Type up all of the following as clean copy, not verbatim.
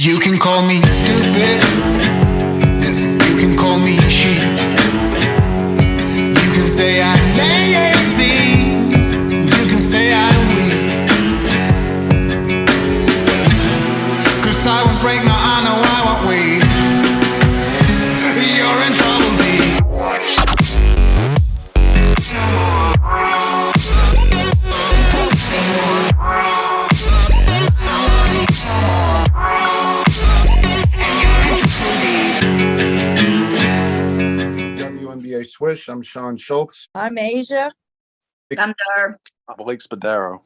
You can call me stupid. Listen, you can call me cheap. You can say I'm lazy. You can say I'm weak. 'Cause I won't break, no, I know I won't wait. You're in trouble, deep. WNBA Swish. I'm Sean Schultz. I'm Asia. I'm Dar. I'm Blake Spadaro.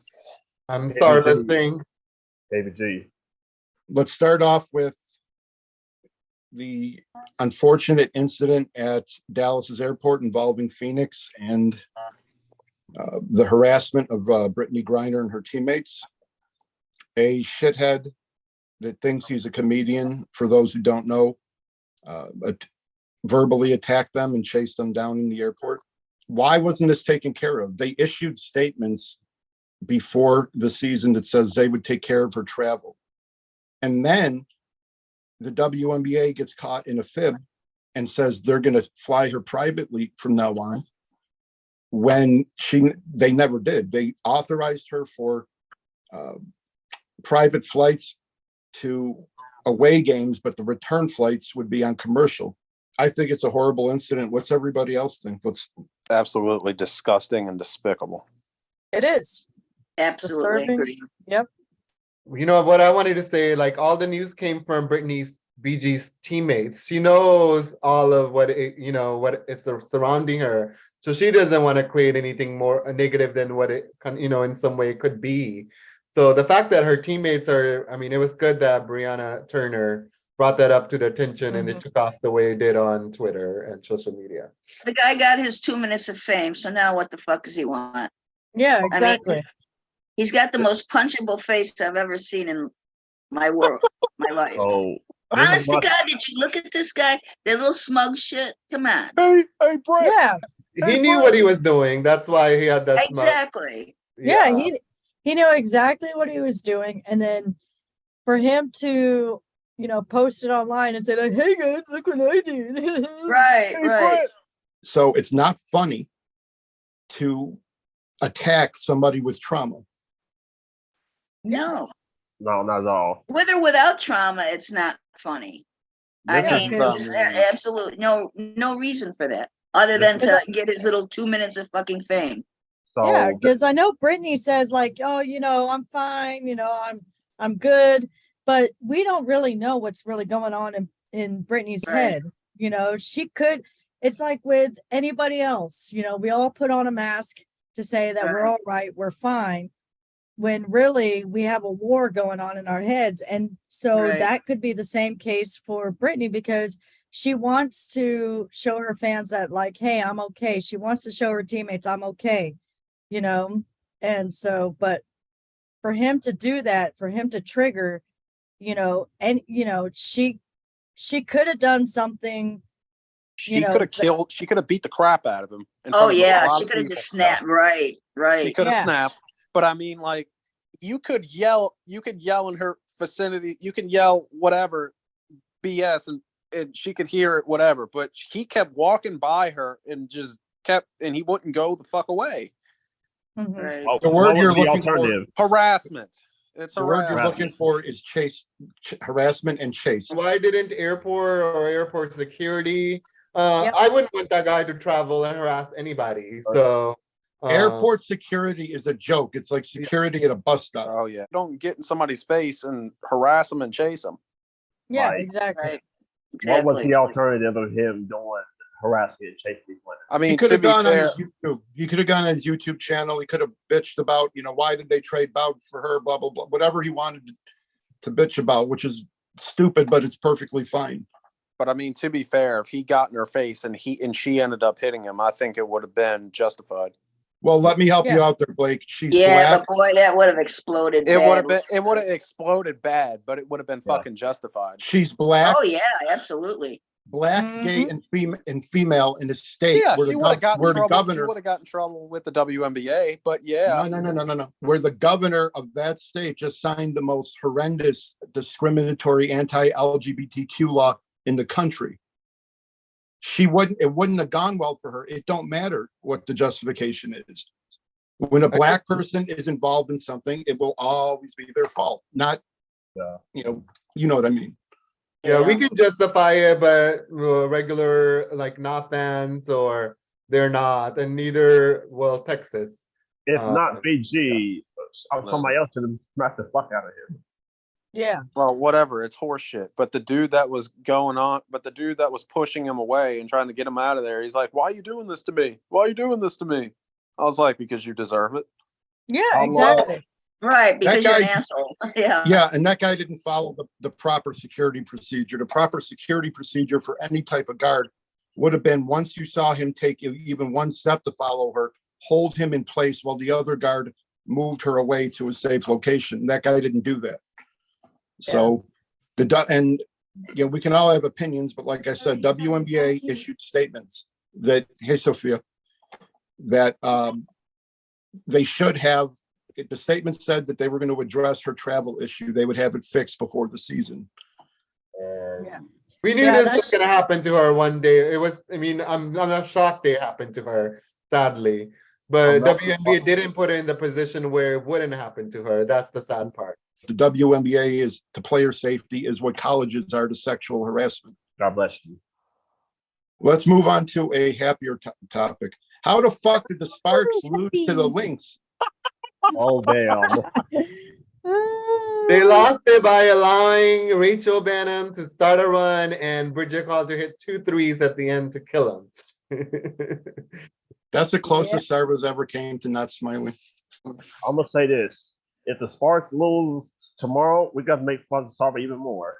I'm sorry, listening. David G. Let's start off with the unfortunate incident at Dallas's airport involving Phoenix and the harassment of Brittany Griner and her teammates. A shithead that thinks he's a comedian, for those who don't know, verbally attacked them and chased them down in the airport. Why wasn't this taken care of? They issued statements before the season that says they would take care of her travel. And then the WNBA gets caught in a fib and says they're going to fly her privately from now on, when they never did. They authorized her for private flights to away games, but the return flights would be on commercial. I think it's a horrible incident. What's everybody else think? Absolutely disgusting and despicable. It is. Absolutely agree. Yep. You know what I wanted to say? Like, all the news came from Brittany's BG's teammates. She knows all of what it's surrounding her, so she doesn't want to create anything more negative than what it in some way could be. So the fact that her teammates are, it was good that Brianna Turner brought that up to the attention, and it took off the way it did on Twitter and social media. The guy got his 2 minutes of fame, so now what the fuck does he want? Yeah, exactly. He's got the most punchable face I've ever seen in my world, my life. Oh, Honest to God, did you look at this guy? That little smug shit? Come on. Hey, Brett. Yeah. He knew what he was doing. That's why he had that Exactly. Yeah, he knew exactly what he was doing. And then for him to, post it online and say, like, hey guys, look what I did. Right, right. So it's not funny to attack somebody with trauma. No. no, not at all. With or without trauma, it's not funny. There's absolutely no reason for that, other than to get his little 2 minutes of fucking fame. So, Yeah, because I know Brittany says, like, oh, I'm fine, I'm good. But we don't really know what's really going on in Brittany's head. She could, it's like with anybody else, we all put on a mask to say that we're all right, we're fine, when really we have a war going on in our heads. And so that could be the same case for Brittany, because she wants to show her fans that, like, hey, I'm okay. She wants to show her teammates, I'm okay, and so, but for him to do that, for him to trigger, and she could have done something. She could have killed. She could have beat the crap out of him. Oh yeah, she could have just snapped. Right. She could have snapped. But like, you could yell in her vicinity. You can yell whatever BS, and she could hear it, whatever. But he kept walking by her and just and he wouldn't go the fuck away. Mm-hmm. Right. The word you're looking for, harassment. It's the word you're looking for is chase, harassment and chase. Why didn't airport security? I wouldn't want that guy to travel and harass anybody. So airport security is a joke. It's like security at a bus stop. Oh yeah, don't get in somebody's face and harass them and chase them. Yeah, Right. exactly. Right. What was the alternative of him doing harassing and chasing these women? He could have gone on his YouTube. He could have gone on his YouTube channel. He could have bitched about, why did they trade Bout for her, blah, blah, blah, whatever he wanted to bitch about, which is stupid, but it's perfectly fine. But to be fair, if he got in her face and she ended up hitting him, I think it would have been justified. Well, let me help you out there, Blake. She's black. But boy, that would have exploded. It would have exploded bad, but it would have been fucking justified. She's black. Oh yeah, absolutely. black, gay, and female in the state. Yeah, where she the would have gotten where the trouble. She governor. would have gotten trouble with the WNBA, but yeah. No. Where the governor of that state just signed the most horrendous, discriminatory, anti-LGBTQ law in the country. It wouldn't have gone well for her. It don't matter what the justification is. When a black person is involved in something, it will always be their fault. Not, you know what I mean? Yeah, we can justify it, but regular, like, not fans, or they're not, and neither will Texas. If not BG, somebody else should have smacked the fuck out of him. Yeah. Well, whatever. It's horseshit. But the dude that was pushing him away and trying to get him out of there, he's like, "Why are you doing this to me? Why are you doing this to me?" I was like, "Because you deserve it." Yeah, exactly. Right, because you're an guy- asshole. Yeah. Yeah, and that guy didn't follow the proper security procedure. The proper security procedure for any type of guard would have been, once you saw him take even one step to follow her, hold him in place while the other guard moved her away to a safe location. That guy didn't do that. So we can all have opinions, but like I said, WNBA issued statements that, hey, Sophia, that they should have. The statement said that they were going to address her travel issue. They would have it fixed before the season. We knew this was going to happen to her one day. I'm not shocked it happened to her, sadly. But WNBA didn't put her in the position where it wouldn't happen to her. That's the sad part. The WNBA is to player safety is what colleges are to sexual harassment. God bless you. Let's move on to a happier topic. How the fuck did the Sparks lose to the Lynx? Oh, damn. They lost it by allowing Rachel Banham to start a run and Bridget Calder hit 2 threes at the end to kill him. That's the closest Sarah's ever came to not smiling. I'm going to say this. If the Sparks lose tomorrow, we got to make fun of Sarah even more.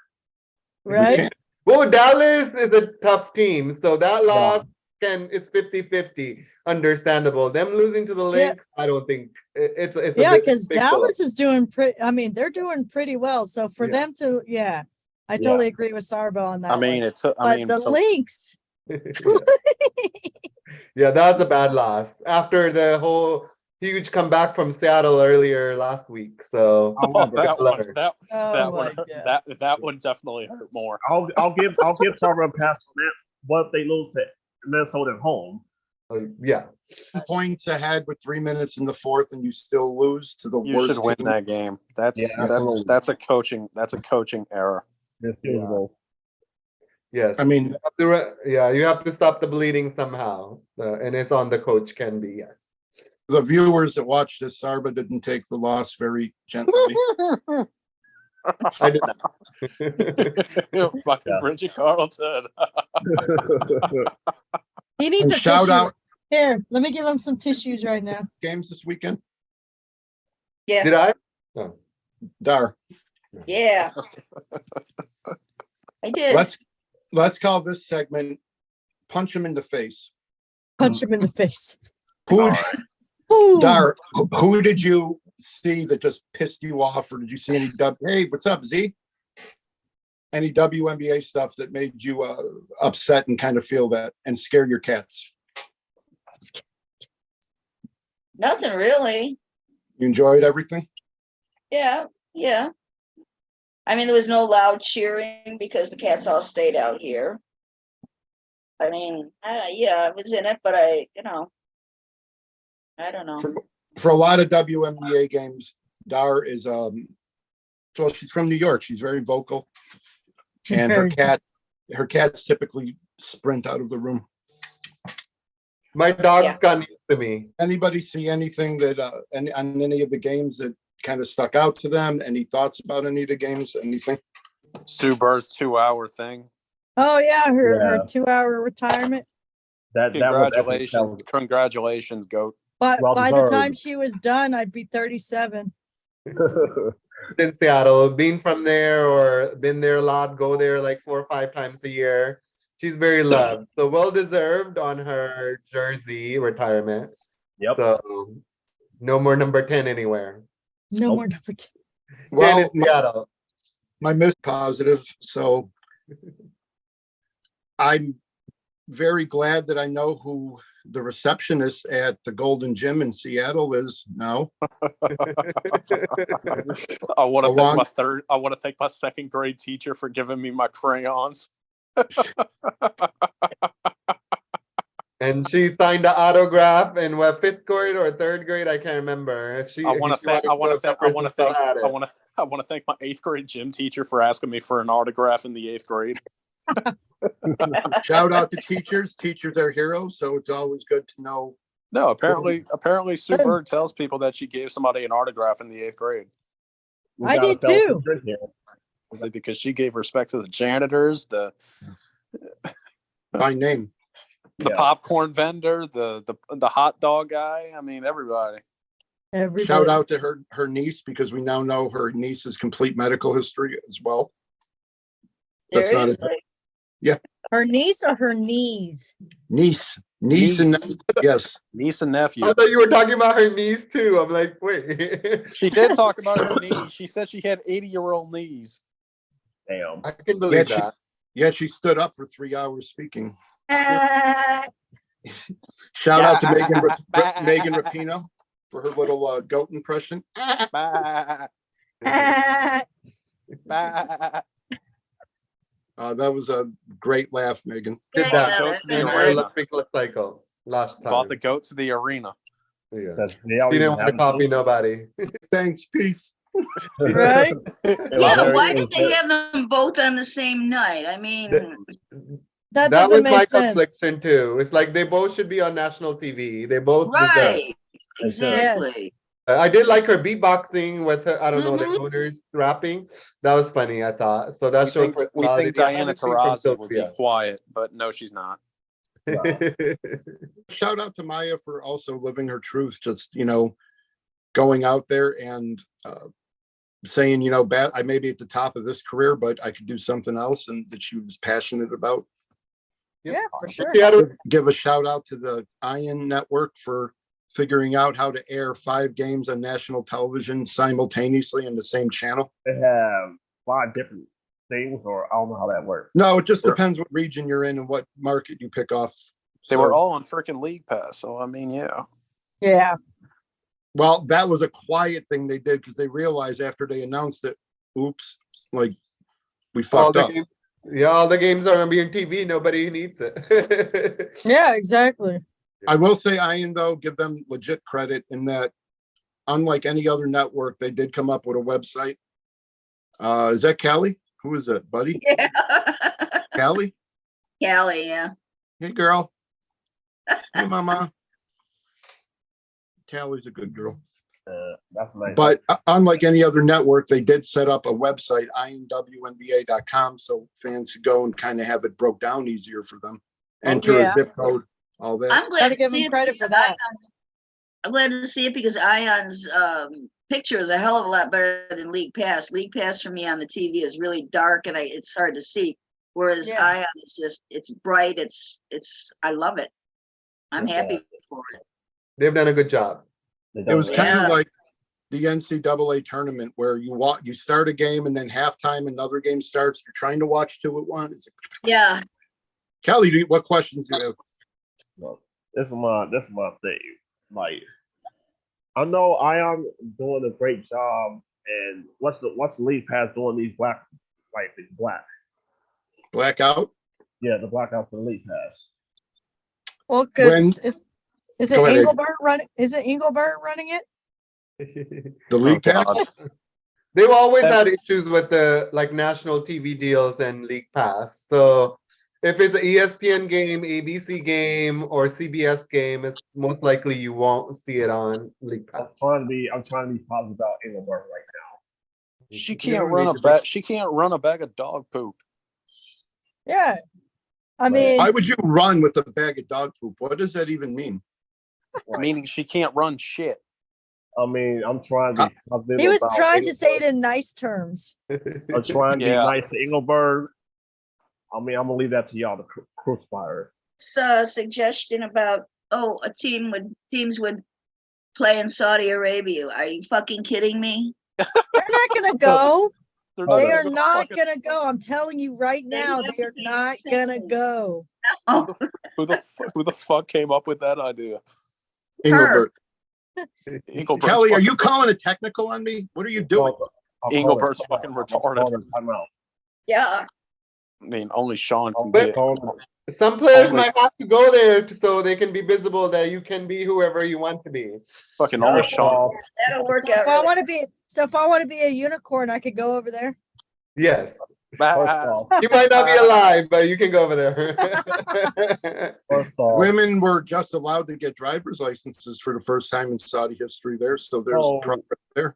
Right? Well, Dallas is a tough team, so that loss it's 50-50. Understandable. Them losing to the Lynx, I don't think it's because Dallas is doing they're doing pretty well. So for them to, I totally agree with Sarbo on that. The Lynx. Yeah, that's a bad loss after the whole huge comeback from Seattle earlier last week. So that one definitely hurt more. I'll give Sarah a pass on that. What if they lose to Minnesota at home? Yeah. Points ahead with 3 minutes in the fourth, and you still lose to the worst. You should win that game. That's a coaching error. Yes. I mean, you have to stop the bleeding somehow, and it's on the coach. Can be The viewers that watched this, Sarba didn't take the loss very gently. I did not. Fucking Bridget Carlton. He needs a shout tissue. out. Here, let me give him some tissues right now. Games this weekend. Yeah. Did I? No. Dar. Yeah. I did. Let's call this segment "Punch Him in the Face." Punch him in the face. Dar, who did you see that just pissed you off, or did you see any Hey, what's up, Z? Any WNBA stuff that made you upset and kind of feel that and scare your cats? Nothing really. You enjoyed everything? Yeah. I mean, there was no loud cheering because the cats all stayed out here. I mean, I was in it, but I don't know. For a lot of WNBA games, Dar is she's from New York. She's very vocal. And her cats typically sprint out of the room. My dog's gotten used to me. Anybody see anything that on any of the games that kind of stuck out to them? Any thoughts about any of the games? Anything? Sue Bird's 2-hour thing. Oh yeah, her 2-hour retirement. Congratulations, GOAT. But by the time she was done, I'd be 37. In Seattle, being from there or been there a lot, go there like 4 or 5 times a year. She's very loved. So well deserved on her jersey retirement. Yep. So no more number 10 anywhere. No more number 10. Well, in Seattle. My miss positive. So I'm very glad that I know who the receptionist at the Golden Gym in Seattle is now. I want to thank Along- my third. I want to thank my second grade teacher for giving me my crayons. And she signed the autograph in what, 5th grade or 3rd grade? I can't remember. If she, I want to thank. I want to thank. I want to thank. Had I want to. I want to thank my 8th grade gym teacher for asking me for an autograph in the 8th grade. Shout out to teachers. Teachers are heroes, so it's always good to know. No, apparently Sue Bird tells people that she gave somebody an autograph in the 8th grade. We I got a did fellow too. teacher here. Because she gave respect to the janitors, the By name. Yeah. popcorn vendor, the hot dog guy. I mean, everybody. Everybody. Shout out to her niece, because we now know her niece's complete medical history as well. That's not a Seriously? Her niece or her knees? niece. And Niece. yes. Niece and nephew. I thought you were talking about her knees too. I'm like, wait. She did talk about her knees. She said she had 80-year-old knees. Damn. I can believe that. She stood up for 3 hours speaking. Ah, Shout out to Megan Rapinoe for her little goat impression. Bah, ah. bah. That was a great laugh, Megan. Did Yeah, that yeah, goats that's in in the her arena. Olympic cycle last time. Bought the goat to the arena. Yeah. Because they She already didn't want to have copy nobody. Thanks. Peace. Right? Yeah, why it did they have them both on the same night? I mean, That That doesn't was make my sense. confliction too. It's like they both should be on national TV. They both deserve. right, exactly. I did like her beatboxing with her, I don't know, Mhm. the owners rapping. That was funny, I thought. So that We showed think, we think personality. I Diana haven't seen Taurasi from would be quiet, but no, she's not. Sophia. Shout out to Maya for also living her truth, just, going out there and saying, I may be at the top of this career, but I could do something else, and that she was passionate about. Yeah, for sure. She had a- Give a shout out to the Iron Network for figuring out how to air 5 games on national television simultaneously in the same channel. They have 5 different things, or I don't know how that works. No, it just depends what region you're in and what market you pick off. They So- were all on freaking League Pass, so I mean, yeah. Yeah. Well, that was a quiet thing they did, because they realized after they announced it, oops, like we all fucked the up. games, yeah, all the games are gonna be on TV. Nobody needs it. Yeah, exactly. I will say, Ian, though, give them legit credit in that, unlike any other network, they did come up with a website. Is that Callie? Who is that, buddy? Yeah. Callie? Callie, yeah. Hey, girl. Hey, mama. Callie's a good girl. That's nice. But unlike any other network, they did set up a website, inwnba.com, so fans could go and kind of have it broke down easier for them. Enter yeah. a zip code, all that. I'm glad Gotta to give see him it credit because for that. I'm glad to see it because Ion's picture is a hell of a lot better than League Pass. League Pass for me on the TV is really dark and it's hard to see. Whereas Yeah. Ion is just, it's bright. I love it. I'm Yeah. happy for it. They've done a good job. It was kind Yeah. of like the NCAA tournament where you start a game and then halftime another game starts. You're trying to watch 2 at once. Yeah. Kelly, what questions do you have? No, this is my thing. Like, I know Ion doing a great job, and what's the League Pass doing these black. Blackout? Yeah, the blackout for the League Pass. Well, When- because is it Go ahead, Ed. Engelbert running? Is it Engelbert running it? The league Oh, pass? God. They've always That- had issues with the national TV deals and League Pass. So if it's an ESPN game, ABC game, or CBS game, it's most likely you won't see it on League Pass. I'm trying to be positive about Engelbert right now. She You can't don't run need a to be- bag. She can't run a bag of dog poop. Yeah. I Right. mean, Why would you run with a bag of dog poop? What does that even mean? Right. Meaning she can't run shit. I mean, I'm trying to be positive. he was about trying to say it Engelbert. in nice terms. I'm trying to Yeah. be nice to Engelbert. I mean, I'm gonna leave that to y'all to crucify her. So a suggestion about, teams would play in Saudi Arabia. Are you fucking kidding me? They're not gonna go. They're They They not are even not fucking- gonna go. I'm telling you right now, they are not gonna go. Oh, Who the fuck came up with that idea? Engelbert. Engelbert's Kelly, are fucking, you calling a technical on me? What are you doing? Engelbert's fucking retarded. yeah. I mean, only Sean can But- get. Some players Only- might have to go there so they can be visible that you can be whoever you want to be. Fucking only Sean. That'll work So out. if I really want to be, so if I want to be a unicorn, I could go over there. Yes. First off, You might not be alive, but you can go over there. first off, Women were just allowed to get driver's licenses for the first time in Saudi history there, so there's Oh. progress there.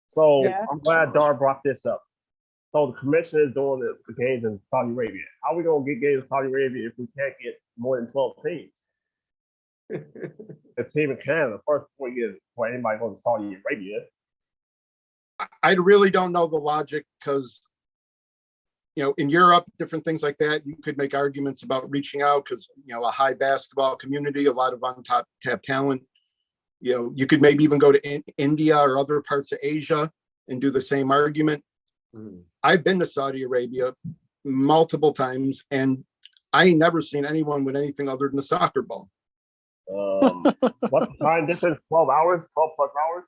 so Yeah. I'm glad Dar brought this up. So the commission is doing the games in Saudi Arabia. How are we gonna get games in Saudi Arabia if we can't get more than 12 teams? A team in Canada first 4 years before anybody goes to Saudi Arabia. I really don't know the logic because, in Europe, different things like that, you could make arguments about reaching out because, a high basketball community, a lot of untapped talent. You could maybe even go to India or other parts of Asia and do the same argument. I've been to Saudi Arabia multiple times and I ain't never seen anyone with anything other than a soccer ball. What's the time difference? 12 hours? 12 plus hours?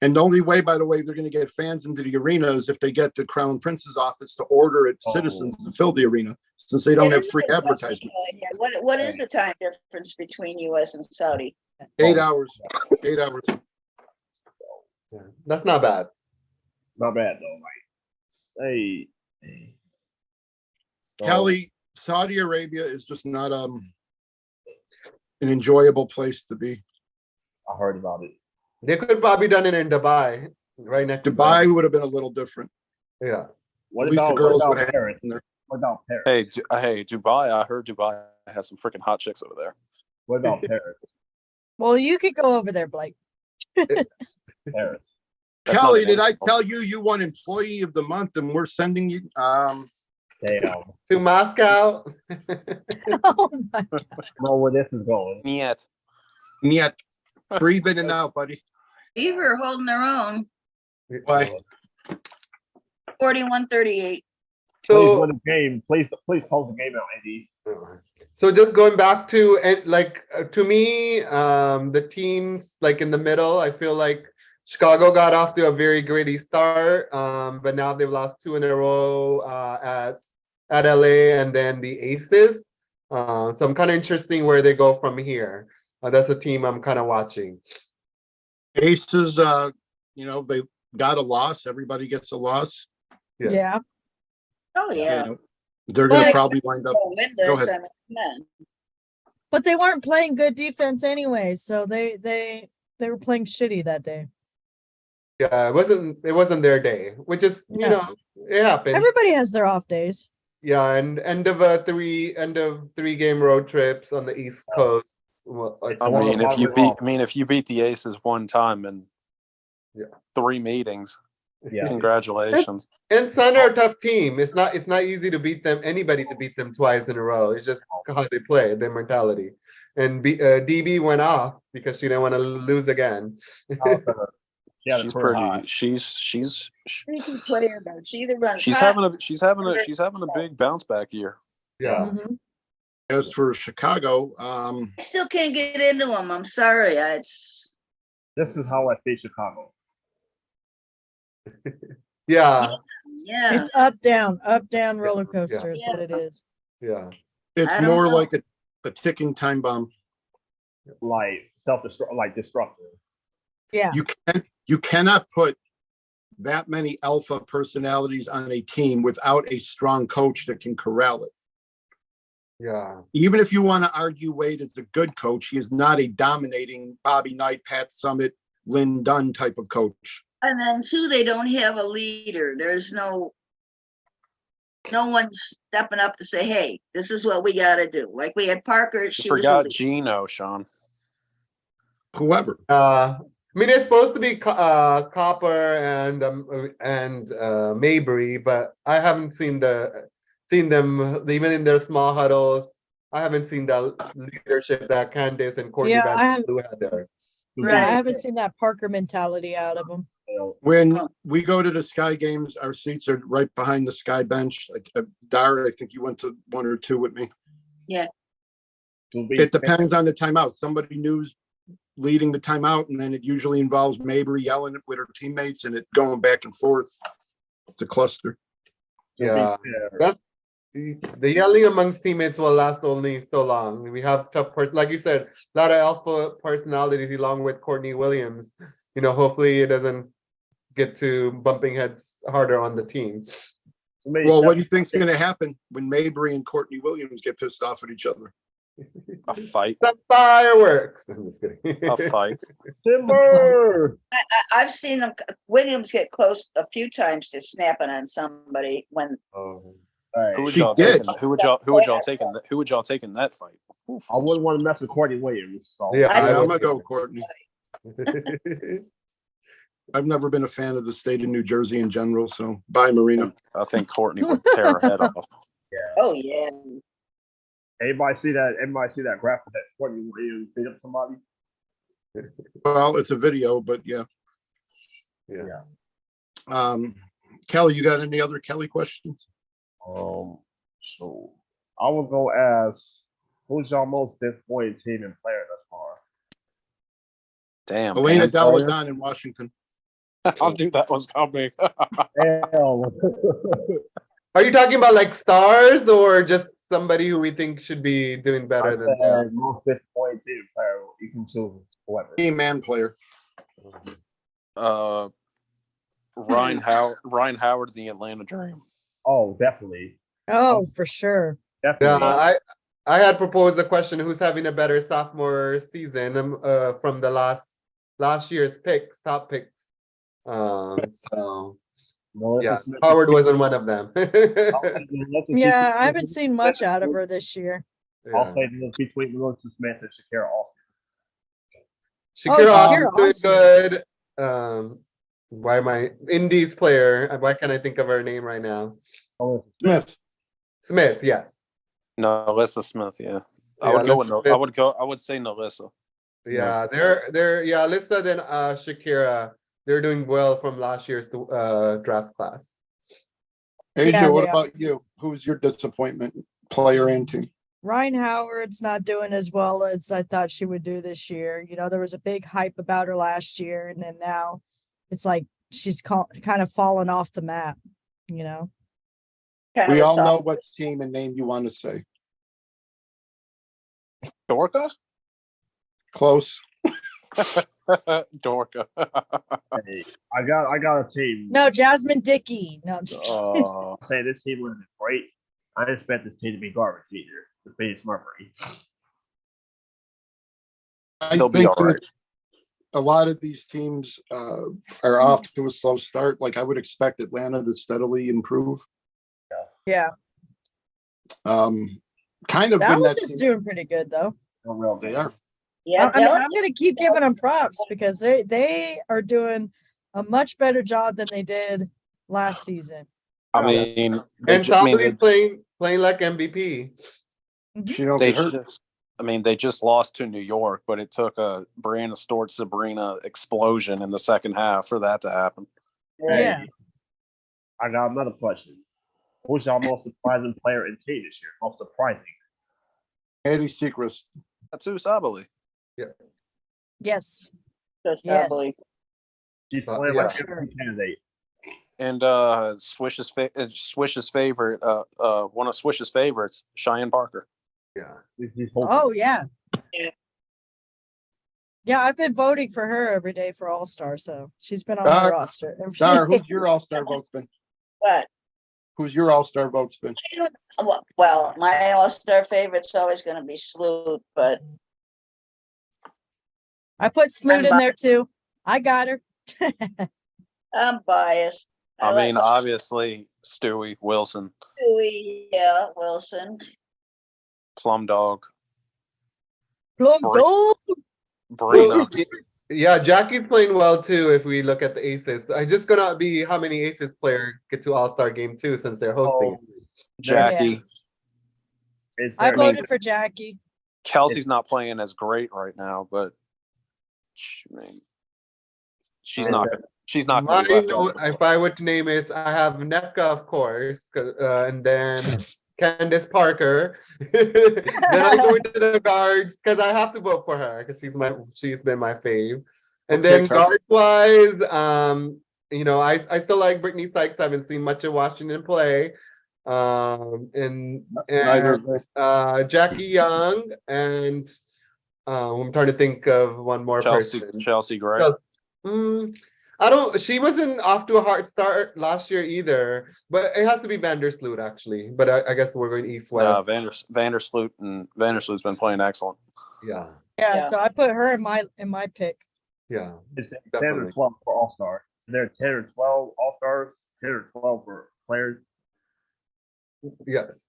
And the only way, by the way, they're going to get fans into the arena is if they get the Crown Prince's office to order its citizens to fill the arena, since they don't It have is a free good question, advertisement. Kelly. Yeah, what is the time difference between US and Saudi? 8 hours. 8 hours. Yeah, that's not bad. Not bad though. Like, hey. So, Kelly, Saudi Arabia is just not an enjoyable place to be. I heard about it. They could probably done it in Dubai, right next to Dubai would have been a little different. Yeah. What At least the about girls what would about have Paris? in there. What about Paris? Hey, Dubai. I heard Dubai has some freaking hot chicks over there. What about Paris? Well, you could go over there, Blake. Paris. That's Kelly, not an did I insult. tell you you won Employee of the Month and we're sending you? Damn. To Moscow. Oh my! Know where this is going. Yet. Yet. Breathe in and out, buddy. Beaver holding their own. Why? 41-38. Please So, win the game. Please close the game out, Andy. so just going back to to me, the teams like in the middle, I feel like Chicago got off to a very gritty start, but now they've lost 2 in a row at LA and then the Aces. So I'm kind of interesting where they go from here. That's a team I'm kind of watching. Aces, they got a loss. Everybody gets a loss. Yeah. Yeah. Oh, yeah. They're going to But- probably wind up. Go win this, Go ahead. I mean, come on. But they weren't playing good defense anyway, so they were playing shitty that day. Yeah, it wasn't their day, which is Yeah. it happens. Everybody has their off days. Yeah, and end of 3-game road trips on the East Coast. Well, like, I Well, mean, if you well, beat the Aces one time in Yeah. 3 meetings, Yeah. congratulations. and Sun are a tough team. It's not easy to beat them. Anybody to beat them twice in a row. It's just how they play, their mentality. And DB went off because she didn't want to lose again. She's pretty. She's Freaky player, though. She either runs she's hot- having a big bounce back year. Yeah. Mhm. As for Chicago, I still can't get into them. I'm sorry. It's This is how I see Chicago. Yeah. yeah. It's up, down roller coaster is what it is. Yeah. it's I don't more know. like a ticking time bomb. Like self-destruct, like destructive. Yeah. You cannot put that many alpha personalities on a team without a strong coach that can corral it. Yeah. Even if you want to argue Wade is a good coach, he is not a dominating Bobby Knight, Pat Summitt, Lynn Dunn type of coach. And then two, they don't have a leader. There's no one stepping up to say, hey, this is what we got to do. Like we had Parker. You She was a forgot leader. Gino, Sean. Whoever. I mean, it's supposed to be Copper and Mabry, but I haven't seen them even in their small huddles. I haven't seen the leadership that Candace and Courtney Yeah, I Blue had there. Yeah, I haven't seen that Parker mentality out of them. When we go to the Sky games, our seats are right behind the Sky bench. Dara, I think you went to one or two with me. It depends on the timeout. Somebody new's leading the timeout, and then it usually involves Mabry yelling with her teammates and it going back and forth. It's a cluster. Yeah, that's the yelling amongst teammates will last only so long. We have tough like you said, a lot of alpha personalities along with Courtney Williams. Hopefully it doesn't get to bumping heads harder on the team. Well, what do you think's going to happen when Mabry and Courtney Williams get pissed off at each other? A fight. The fireworks. I'm just kidding. A fight. Timber. I've seen them. Williams get close a few times to snapping on somebody when. Oh. Who would She y'all did. taking? Who would y'all taking that fight? Oof. I wouldn't want to mess with Courtney Williams. So. Yeah, I'm gonna go Courtney. I've never been a fan of the state of New Jersey in general, so bye, Marina. I think Courtney would tear her head off. Oh yeah. Anybody see that? Everybody see that graphic that Courtney Williams beat up somebody? Well, it's a video, but yeah. Kelly, you got any other Kelly questions? So I will go ask, who's your most disappointed team and player thus far? Damn. Elena and player? Deladon in Washington. I knew that was coming. Hell. Are you talking about like stars or just somebody who we think should be doing better than them? Most disappointed team player. You can choose whoever. Team and player. Ryan Howard, the Atlanta Dream. Oh, definitely. Oh, for sure. Definitely. Yeah, I had proposed the question: who's having a better sophomore season from the last year's top picks? So yeah, Howard wasn't one of them. Yeah, I haven't seen much out of her this year. I'll say between Melissa Smith and Shakira Austin. Shakira Shakira doing Austin. good. Why am I Indies player? Why can't I think of her name right now? Smith, yes. Nalissa Smith, yeah. Yeah, I would go Alyssa with Smith. I would say Nalissa. Yeah, they're Alyssa then Shakira. They're doing well from last year's draft class. Asia, Yeah, what they are. about you? Who's your disappointment, player and team? Ryan Howard's not doing as well as I thought she would do this year. There was a big hype about her last year, and then now it's like she's kind of fallen off the map, Kind We of all soft- know what team and name you want to say. Dorka? Close. Dorka. Hey, I got a team. No, Jasmine Dickey. No, I'm just kidding. I say this team would have been great. I didn't expect this team to be garbage either. The Phoenix Mercury. I They'll be think all right. that a lot of these teams are off to a slow start. Like I would expect Atlanta to steadily improve. Yeah, Kind of been Dallas that is team. doing pretty good though. They are. Yeah, I mean, Dallas- I'm gonna keep giving them props because they are doing a much better job than they did last season. I mean, they And ju- I mean, Topley's playing like MVP. She don't they get hurt. just, I mean, they just lost to New York, but it took a Brianna Stewart Sabrina explosion in the second half for that to happen. Yeah. I got another question. Who's your most surprising player in team this year? Most surprising. Eddie Secrets. Atu Sabali. Yes. Just Yes. probably- She's playing yeah. like a MVP candidate. And Swish's favorite, one of Swish's favorites, Cheyenne Parker. Yeah. She's hoping. Oh yeah. Yeah. Yeah, I've been voting for her every day for All Star, so she's been on Dar- the roster. Dar, who's your all-star votes been? But Who's your all-star votes been? well, my all-star favorite's always going to be Sloot, but I put Sloot in there too. I got her. I'm biased. I mean, like obviously, Stewie, Wilson, Stewie, yeah, Wilson. Plum Dog, Plum Bri- Dog. Brina. Yeah, Jackie's playing well too. If we look at the aces, I just gonna be how many aces player get to All-Star game 2 since they're hosting. Jackie. Is I there- voted for Jackie. Kelsey's not playing as great right now, but I mean, she's not. She's not going to be Mine, left out. if I were to name it, I have Nepka, of course, and then Candace Parker. Then I go into the guards because I have to vote for her because she's been my fave. And Okay, then Carl. guards wise, I still like Brittany Sykes. I haven't seen much of Washington play. And Neither of them. Jackie Young and I'm trying to think of one more person. Chelsea Gray. Chelsea. Mm, she wasn't off to a hard start last year either, but it has to be Vandersloot actually. But I guess we're going east west. Vandersloot's been playing excellent. Yeah, Yeah, Yeah. so I put her in my pick. yeah, It's 10 definitely. or 12 for All Star. There are 10 or 12 All Stars, 10 or 12 for players. Yes.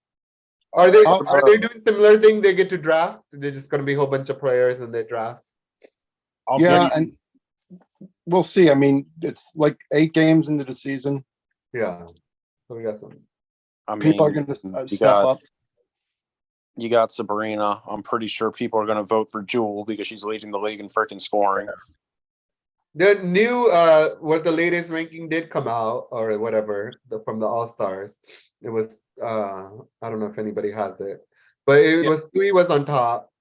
Are they Oh, doing similar thing? They get to draft. They're just going to be a whole bunch of players and they draft. Yeah, and we'll see. I mean, it's like 8 games into the season. Yeah. So we got some. I mean, People are going to you step got up. you got Sabrina. I'm pretty sure people are going to vote for Jewel because she's leading the league in freaking scoring. The new what the latest ranking did come out or whatever from the All Stars. It was I don't know if anybody has it, but it was Tui was on top.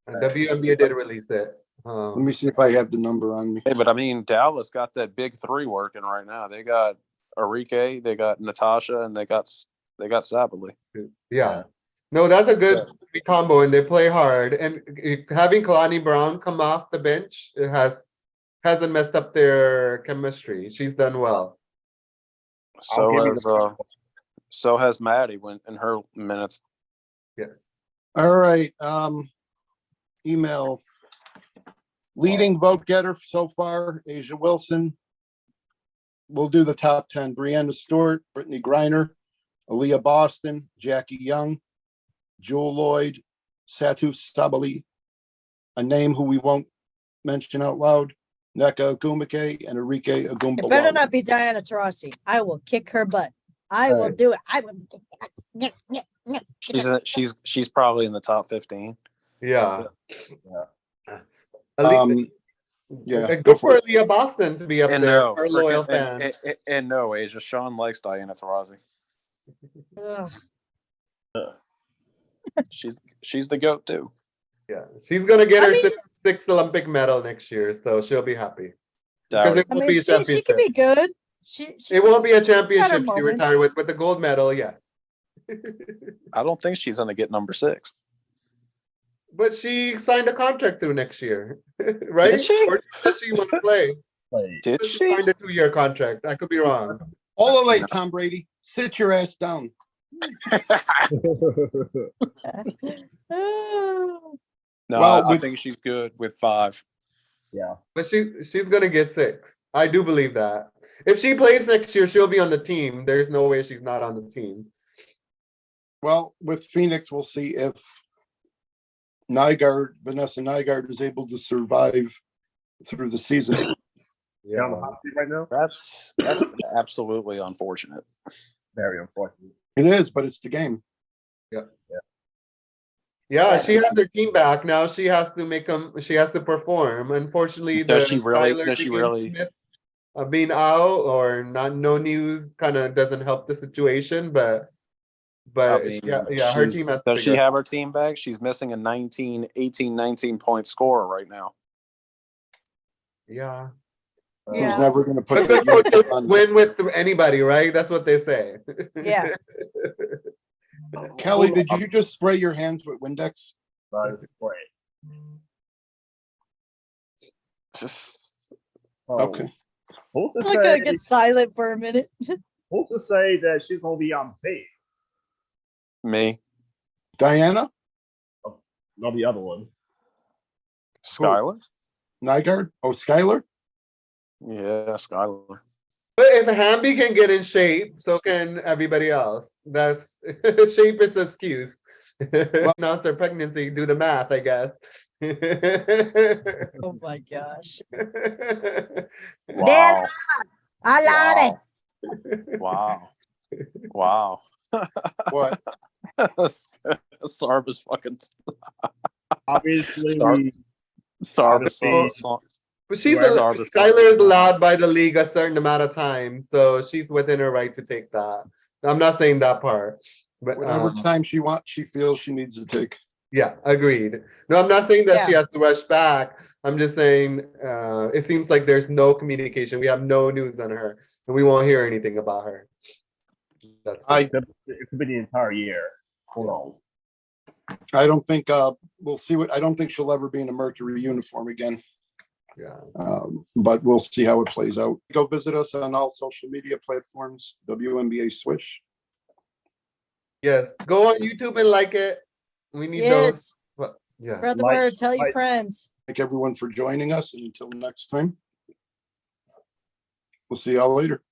And WNBA did release it. Let me see if I have the number on me. Hey, but I mean, Dallas got that big 3 working right now. They got Arike, they got Natasha, and they got Sabaly. Yeah. No, that's a good combo, and they play hard. And having Kalani Brown come off the bench, it hasn't messed up their chemistry. She's done well. So has Maddie in her minutes. Yes. All right. Email. Leading vote getter so far, Asia Wilson. We'll do the top 10. Brianna Stewart, Brittany Griner, Aaliyah Boston, Jackie Young, Jewel Lloyd, Satu Sabali, a name who we won't mention out loud, Neka Agumake, and Arike Agumba. It better not be Diana Taurasi. I will kick her butt. I will do it. I will. She's probably in the top 15. Yeah. Yeah. Good for Leah Boston to be up And there. no, Our loyal fan. and no, Asia. Sean likes Diana Taurasi. Ugh. She's the goat too. Yeah, she's gonna get her sixth Olympic medal next year, so she'll be happy. Because it won't be a she championship. can be good. It won't be a got her championship. She moments. retired with the gold medal, yes. I don't think she's gonna get number 6. But she signed a contract through next year, right? Did she? Or does she want to play? Did She she? signed a 2-year contract. I could be wrong. All the way, Tom Brady. Sit your ass down. No, Well, I think she's good with 5. Yeah. But she's gonna get 6. I do believe that. If she plays next year, she'll be on the team. There's no way she's not on the team. Well, with Phoenix, we'll see if Vanessa Nygaard is able to survive through the season. Yeah, on the hot seat right now. That's absolutely unfortunate. Very unfortunate. It is, but it's the game. Yeah, she has her team back now. She has to make them. She has to perform. Unfortunately, Does she really? Smith, being out or not, no news kind of doesn't help the situation. But I mean, her team has. Does she have her team back? She's missing a 19 point scorer right now. Yeah. Who's Yeah. never going to put But good coaches on. win with anybody, right? That's what they say. Yeah. Kelly, did you just spray your hands with Windex? Okay. Who's to I'm gonna say? get silent for a minute. Who's to say that she's gonna be on stage? Me, Diana Not the other one. Skylar. Nygaard? Oh, Skylar? Yeah, Skylar. But if Hamby can get in shape, so can everybody else. That's shape is an excuse. Announce their pregnancy, do the math, I guess. Oh my gosh. Wow. I love it. Wow. Wow. What? Sarva's fucking Obviously, Sarva's But she's Regardless. Skylar is allowed by the league a certain amount of time, so she's within her right to take that. I'm not saying that part, but Whatever time she feels she needs to take. yeah, agreed. No, I'm not saying that she Yeah. has to rush back. I'm just saying it seems like there's no communication. We have no news on her, and we won't hear anything about her. That's I It could be the entire year. Hold on. I don't think we'll see I don't think she'll ever be in a Mercury uniform again. yeah. But we'll see how it plays out. Go visit us on all social media platforms, WNBA Swish. Yes. Go on YouTube and like it. We need those. Yes. But, yeah. Spread the Like- word. Tell your like- friends. Thank everyone for joining us, and until next time, we'll see y'all later.